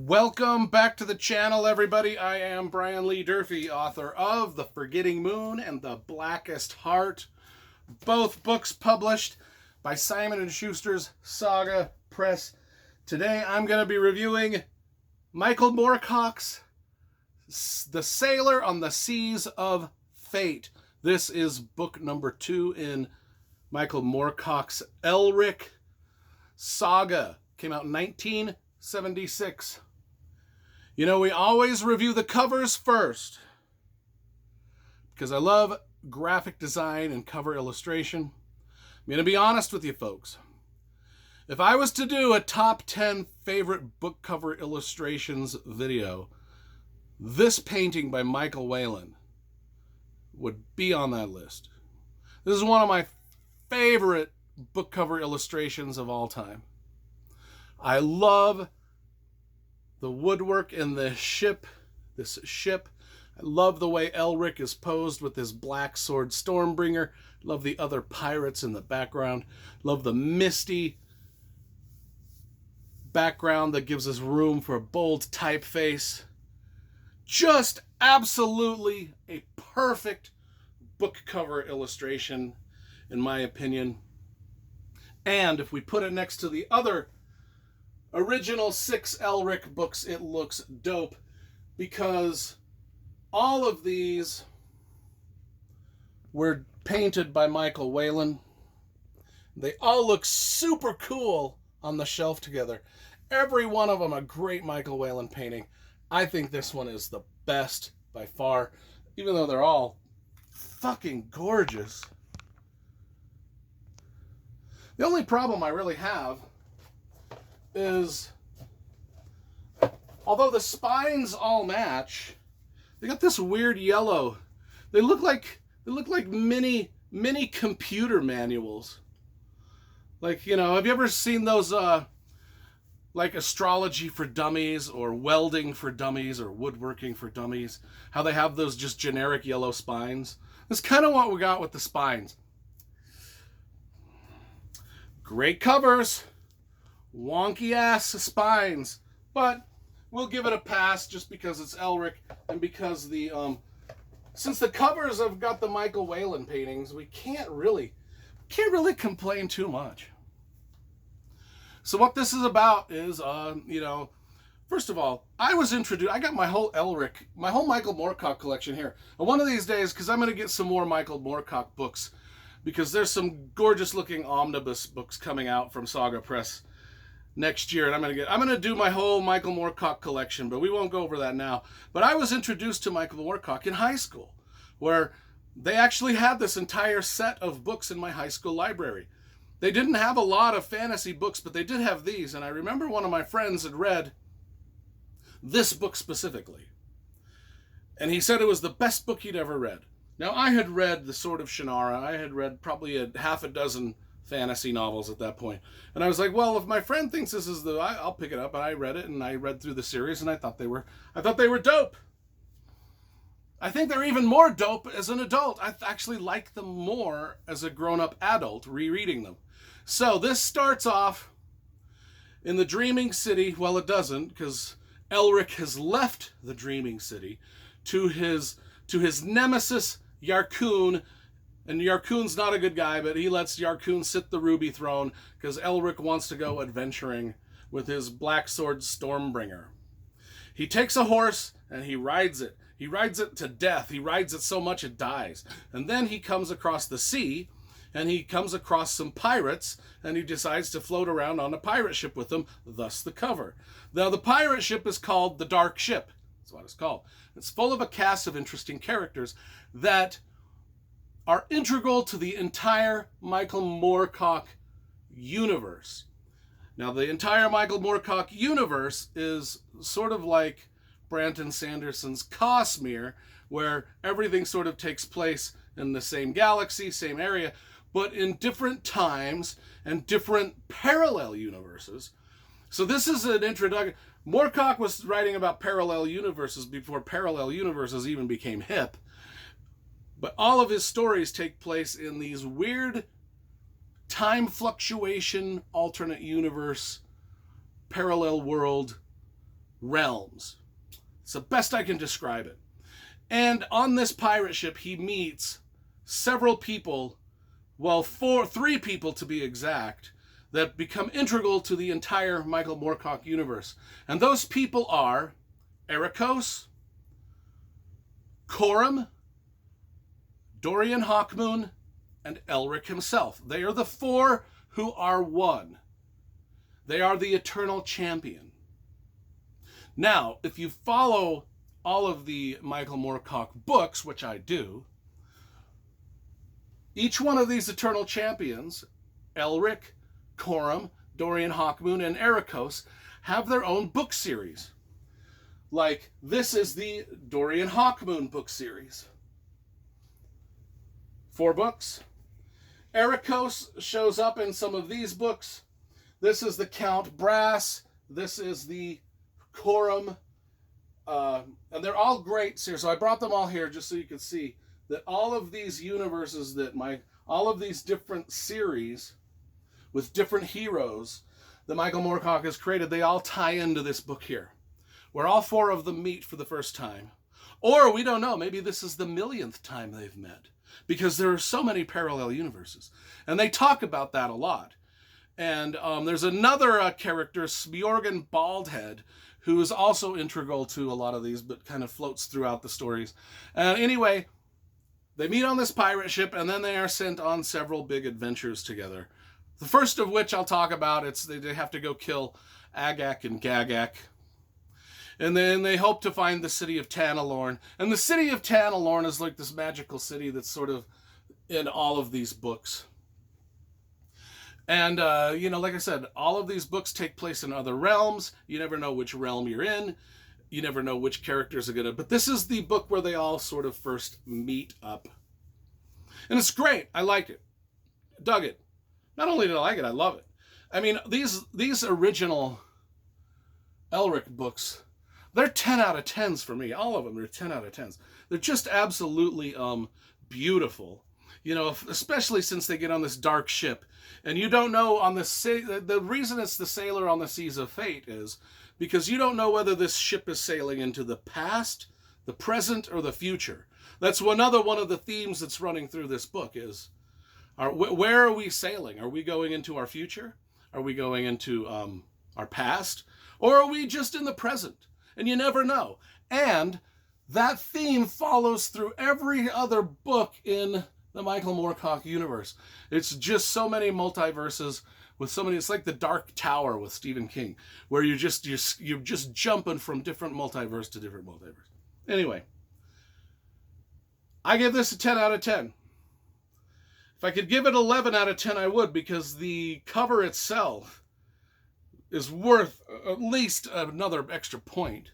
Welcome back to the channel, everybody. I am Brian Lee Durfee, author of The Forgetting Moon and The Blackest Heart, both books published by Simon & Schuster's Saga Press. Today I'm going to be reviewing Michael Moorcock's The Sailor on the Seas of Fate. This is book number 2 in Michael Moorcock's Elric saga. Came out in 1976. You know, we always review the covers first because I love graphic design and cover illustration. I'm going to be honest with you folks. If I was to do a top 10 favorite book cover illustrations video, this painting by Michael Whelan would be on that list. This is one of my favorite book cover illustrations of all time. I love the woodwork in this ship. I love the way Elric is posed with his black sword Stormbringer. Love the other pirates in the background. Love the misty background that gives us room for a bold typeface. Just absolutely a perfect book cover illustration, in my opinion. And if we put it next to the other original 6 Elric books, it looks dope because all of these were painted by Michael Whelan. They all look super cool on the shelf together. Every one of them a great Michael Whelan painting. I think this one is the best by far, even though they're all fucking gorgeous. The only problem I really have is, although the spines all match, they got this weird yellow. They look like mini computer manuals. Like, you know, have you ever seen those like astrology for dummies or welding for dummies or woodworking for dummies? How they have those just generic yellow spines? That's kind of what we got with the spines. Great covers. Wonky ass spines, but we'll give it a pass just because it's Elric and because the since the covers have got the Michael Whelan paintings, we can't really complain too much. So what this is about is you know, first of all, I got my whole Michael Moorcock collection here. And one of these days, because I'm going to get some more Michael Moorcock books, because there's some gorgeous looking omnibus books coming out from Saga Press next year, and I'm gonna do my whole Michael Moorcock collection, but we won't go over that now. But I was introduced to Michael Moorcock in high school, where they actually had this entire set of books in my high school library. They didn't have a lot of fantasy books, but they did have these, and I remember one of my friends had read this book specifically, and he said it was the best book he'd ever read. Now, I had read The Sword of Shannara. I had read probably a half a dozen fantasy novels at that point. And I was like, well, if my friend thinks this is I'll pick it up. And I read it, and I read through the series, and I thought they were dope. I think they're even more dope as an adult. I actually like them more as a grown-up adult rereading them. So this starts off in the Dreaming City. Well, it doesn't, because Elric has left the Dreaming City to his nemesis Yarkun. And Yarkun's not a good guy, but he lets Yarkun sit the ruby throne because Elric wants to go adventuring with his black sword Stormbringer. He takes a horse and he rides it. He rides it to death. He rides it so much it dies. And then he comes across the sea and he comes across some pirates and he decides to float around on a pirate ship with them, thus the cover. Now, the pirate ship is called the Dark Ship. That's what it's called. It's full of a cast of interesting characters that are integral to the entire Michael Moorcock universe. Now, the entire Michael Moorcock universe is sort of like Brandon Sanderson's Cosmere, where everything sort of takes place in the same galaxy, same area, but in different times and different parallel universes. So this is an introduction. Moorcock was writing about parallel universes before parallel universes even became hip. But all of his stories take place in these weird time fluctuation, alternate universe, parallel world realms. It's the best I can describe it. And on this pirate ship, he meets several people, well, three people to be exact, that become integral to the entire Michael Moorcock universe. And those people are Ericos, Coram, Dorian Hawkmoon, and Elric himself. They are the four who are one. They are the eternal champion. Now, if you follow all of the Michael Moorcock books, which I do, each one of these eternal champions, Elric, Coram, Dorian Hawkmoon, and Ericos, have their own book series. Like, this is the Dorian Hawkmoon book series. 4 books. Ericos shows up in some of these books. This is the Count Brass. This is the Coram. And they're all great series. So I brought them all here just so you can see that all of these universes all of these different series with different heroes that Michael Moorcock has created, they all tie into this book here, where all 4 of them meet for the first time. Or, we don't know, maybe this is the millionth time they've met, because there are so many parallel universes. And they talk about that a lot. And there's another character, Smjorgen Baldhead, who is also integral to a lot of these, but kind of floats throughout the stories. Anyway, they meet on this pirate ship, and then they are sent on several big adventures together. The first of which I'll talk about, they have to go kill Agak and Gagak. And then they hope to find the city of Tanalorn. And the city of Tanalorn is like this magical city that's sort of in all of these books. And, like I said, all of these books take place in other realms. You never know which realm you're in. You never know which characters are going to... But this is the book where they all sort of first meet up. And it's great. I liked it. Dug it. Not only did I like it, I love it. I mean, these original Elric books, they're 10 out of 10s for me. All of them are 10 out of 10s. They're just absolutely beautiful. Especially since they get on this dark ship. And you don't know the reason it's the Sailor on the Seas of Fate is because you don't know whether this ship is sailing into the past, the present, or the future. That's another one of the themes that's running through this book is, where are we sailing? Are we going into our future? Are we going into our past? Or are we just in the present? And you never know. And that theme follows through every other book in the Michael Moorcock universe. It's just so many multiverses with so many. It's like the Dark Tower with Stephen King, where you're just jumping from different multiverse to different multiverse. Anyway, I give this a 10 out of 10. If I could give it 11 out of 10, I would, because the cover itself is worth at least another extra point.